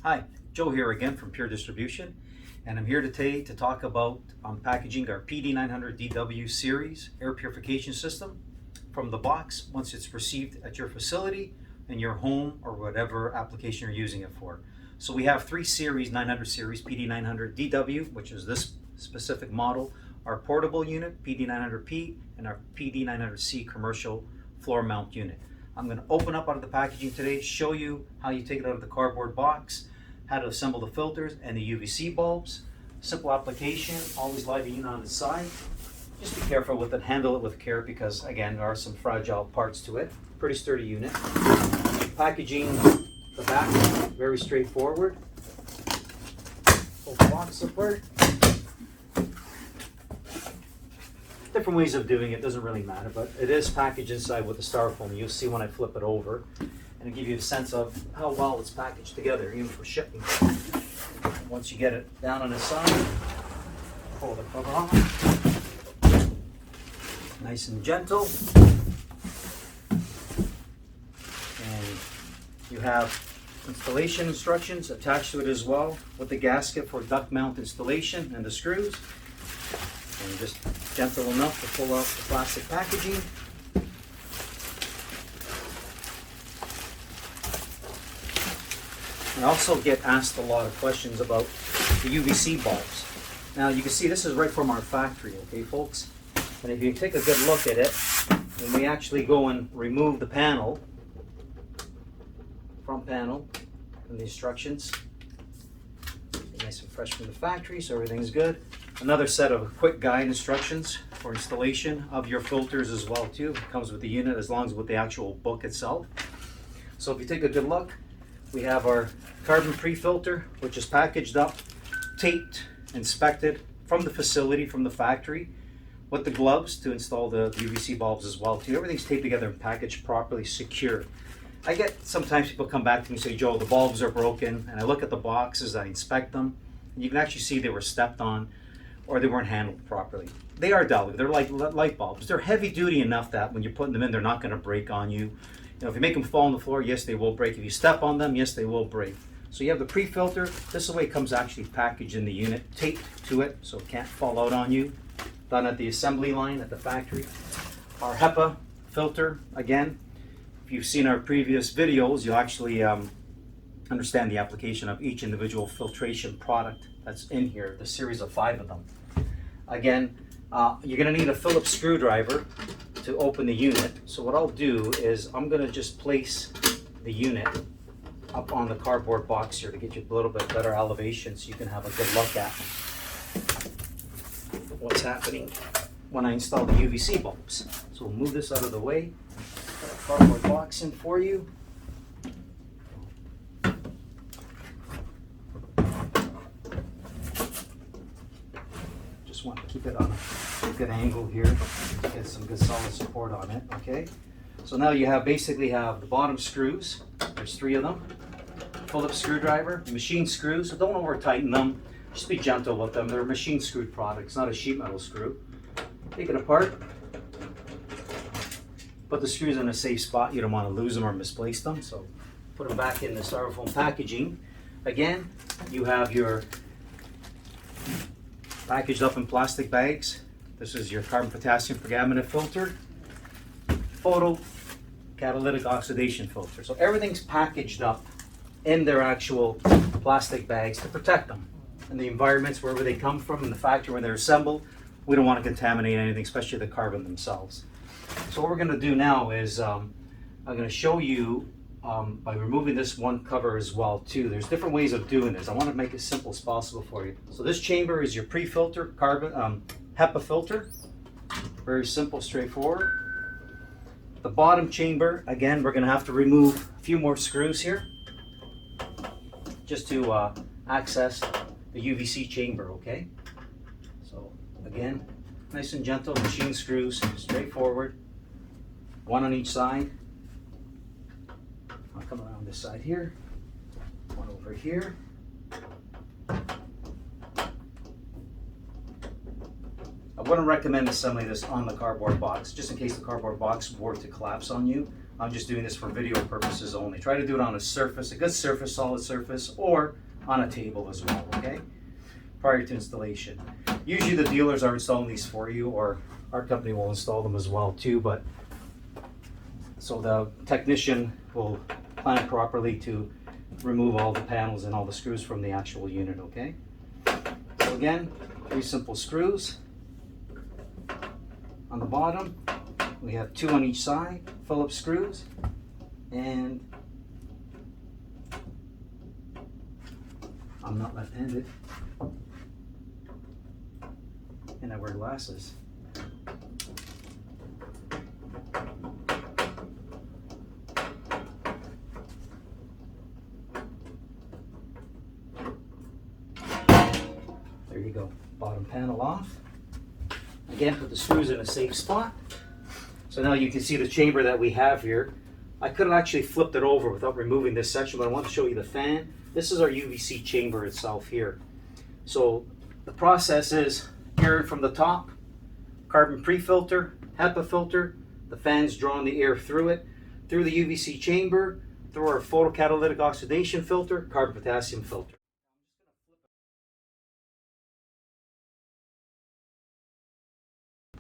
Hi, Joe here again from Pur Distribution, and I'm here today to talk about packaging our PD-900DW series air purification system from the box once it's received at your facility, in your home, or whatever application you're using it for. So we have three series, 900 series, PD-900DW, which is this specific model, our portable unit, PD-900P, and our PD-900C commercial floor mount unit. I'm going to open up out of the packaging today, show you how you take it out of the cardboard box, how to assemble the filters and the UVC bulbs. Simple application, always live the unit on its side. Just be careful with it, handle it with care because again, there are some fragile parts to it. Pretty sturdy unit. Packaging, the back, very straightforward. Pull the box apart. Different ways of doing it, doesn't really matter, but it is packaged inside with the styrofoam. You'll see when I flip it over, and it'll give you a sense of how well it's packaged together, even for shipping. Once you get it down on the side, pull the cover off. Nice and gentle. And you have installation instructions attached to it as well, with the gasket for duct mount installation and the screws. And just gentle enough to pull off the plastic packaging. I also get asked a lot of questions about the UVC bulbs. Now you can see this is right from our factory, okay folks? And if you take a good look at it, when we actually go and remove the panel, front panel, and the instructions, nice and fresh from the factory, so everything's good. Another set of quick guide instructions for installation of your filters as well too. It comes with the unit as long as with the actual book itself. So if you take a good look, we have our carbon pre-filter, which is packaged up, taped, inspected from the facility, from the factory, with the gloves to install the UVC bulbs as well too. Everything's taped together and packaged properly, secure. I get sometimes people come back to me and say, Joe, the bulbs are broken, and I look at the boxes, I inspect them, and you can actually see they were stepped on or they weren't handled properly. They are delicate, they're like light bulbs. They're heavy duty enough that when you're putting them in, they're not gonna break on you. You know, if you make them fall on the floor, yes, they will break. If you step on them, yes, they will break. So you have the pre-filter. This is the way it comes actually packaged in the unit, taped to it so it can't fall out on you. Done at the assembly line at the factory. Our HEPA filter, again, if you've seen our previous videos, you'll actually understand the application of each individual filtration product that's in here, the series of 5 of them. Again, you're going to need a Phillips screwdriver to open the unit. So what I'll do is I'm going to just place the unit up on the cardboard box here to get you a little bit better elevation so you can have a good look at what's happening when I install the UVC bulbs. So we'll move this out of the way. Put a cardboard box in for you. Just want to keep it on a good angle here to get some good solid support on it. Okay. So now you basically have the bottom screws. There's 3 of them. Phillips screwdriver, machine screws. So don't over tighten them. Just be gentle with them. They're machine screwed products, not a sheet metal screw. Take it apart. Put the screws in a safe spot. You don't want to lose them or misplace them. So put them back in the styrofoam packaging. Again, you have your packaged up in plastic bags. This is your carbon potassium permanganate filter, photo catalytic oxidation filter. So everything's packaged up in their actual plastic bags to protect them. In the environments wherever they come from, in the factory where they're assembled, we don't want to contaminate anything, especially the carbon themselves. So what we're going to do now is I'm going to show you by removing this one cover as well too. There's different ways of doing this. I want to make it simple as possible for you. So this chamber is your pre-filter carbon HEPA filter. Very simple, straightforward. The bottom chamber, again, we're going to have to remove a few more screws here just to access the UVC chamber, okay? So again, nice and gentle, machine screws, straightforward. 1 on each side. I'll come around this side here. 1 over here. I wouldn't recommend assembling this on the cardboard box, just in case the cardboard box were to collapse on you. I'm just doing this for video purposes only. Try to do it on a surface, a good surface, solid surface, or on a table as well, okay? Prior to installation. Usually the dealers are installing these for you, or our company will install them as well too, but so the technician will plan properly to remove all the panels and all the screws from the actual unit, okay? So again, 3 simple screws. On the bottom, we have 2 on each side, Phillips screws, and I'm not left-handed, and I wear glasses. There you go, bottom panel off. Again, put the screws in a safe spot. So now you can see the chamber that we have here. I could have actually flipped it over without removing this section, but I want to show you the fan. This is our UVC chamber itself here. So the process is air from the top, carbon pre-filter, HEPA filter, the fan's drawing the air through it, through the UVC chamber, through our photocatalytic oxidation filter, carbon potassium filter.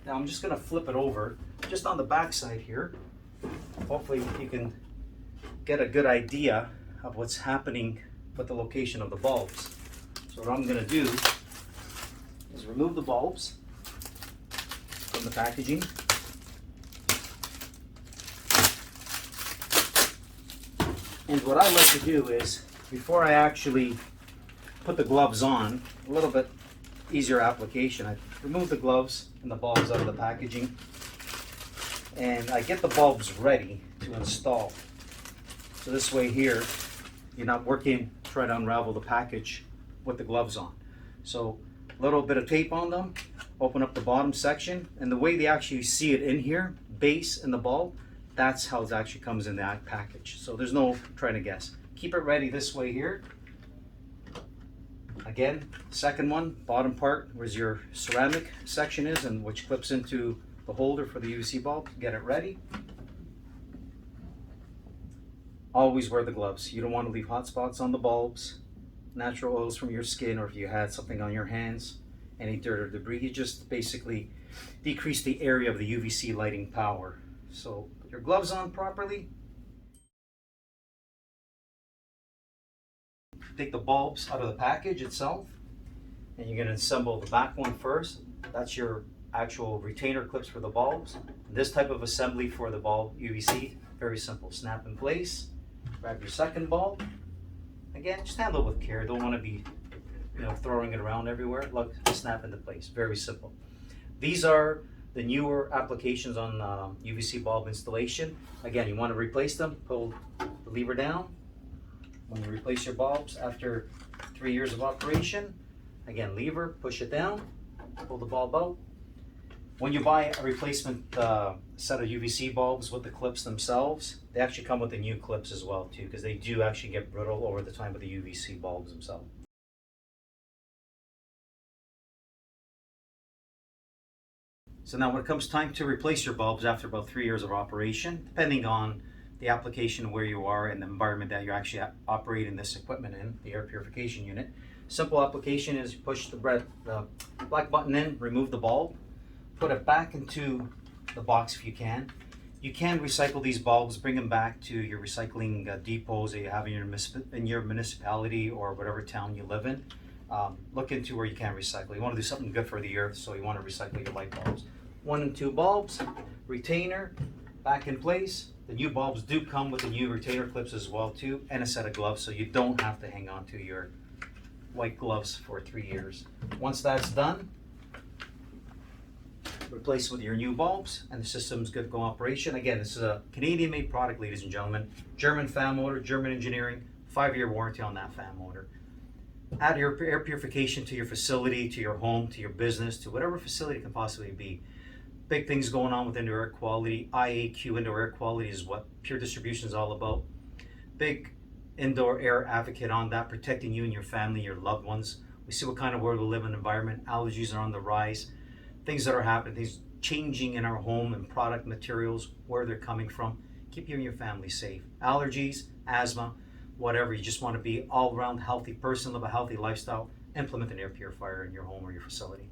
Now I'm just going to flip it over just on the back side here. Hopefully you can get a good idea of what's happening with the location of the bulbs. So what I'm going to do is remove the bulbs from the packaging. And what I like to do is, before I actually put the gloves on, a little bit easier application, I remove the gloves and the bulbs out of the packaging, and I get the bulbs ready to install. So this way here, you're not working trying to unravel the package with the gloves on. So a little bit of tape on them, open up the bottom section, and the way they actually see it in here, base and the bulb, that's how it actually comes in that package. So there's no trying to guess. Keep it ready this way here. Again, second one, bottom part where your ceramic section is, and which clips into the holder for the UVC bulb. Get it ready. Always wear the gloves. You don't want to leave hot spots on the bulbs, natural oils from your skin, or if you had something on your hands, any dirt or debris. You just basically decrease the area of the UVC lighting power. So put your gloves on properly. Take the bulbs out of the package itself, and you're going to assemble the back one first. That's your actual retainer clips for the bulbs. This type of assembly for the bulb UVC, very simple. Snap in place. Grab your second bulb. Again, just handle it with care. Don't want to be, throwing it around everywhere. Look, snap into place. Very simple. These are the newer applications on UVC bulb installation. Again, you want to replace them. Pull the lever down. When you replace your bulbs after 3 years of operation, again, lever, push it down, pull the bulb out. When you buy a replacement set of UVC bulbs with the clips themselves, they actually come with the new clips as well too, because they do actually get brittle over the time of the UVC bulbs themselves. So now when it comes time to replace your bulbs after about 3 years of operation, depending on the application where you are and the environment that you're actually operating this equipment in, the air purification unit. Simple application is push the black button in, remove the bulb, put it back into the box if you can. You can recycle these bulbs, bring them back to your recycling depots that you have in your municipality or whatever town you live in. Look into where you can recycle. You want to do something good for the earth, so you want to recycle your light bulbs. 1 and 2 bulbs, retainer, back in place. The new bulbs do come with the new retainer clips as well too, and a set of gloves, so you don't have to hang on to your white gloves for 3 years. Once that's done, replace with your new bulbs, and the system's good to go operation. Again, this is a Canadian-made product, ladies and gentlemen. German fan motor, German engineering, 5-year warranty on that fan motor. Add your air purification to your facility, to your home, to your business, to whatever facility it can possibly be. Big things going on with indoor air quality. IAQ, indoor air quality, is what Pur Distribution is all about. Big indoor air advocate on that, protecting you and your family, your loved ones. We see what kind of world we live in, environment. Allergies are on the rise. Things that are happening, things changing in our home and product materials, where they're coming from. keep you and your family safe. Allergies, asthma, whatever, you just want to be all around healthy person, live a healthy lifestyle, implement an air purifier in your home or your facility.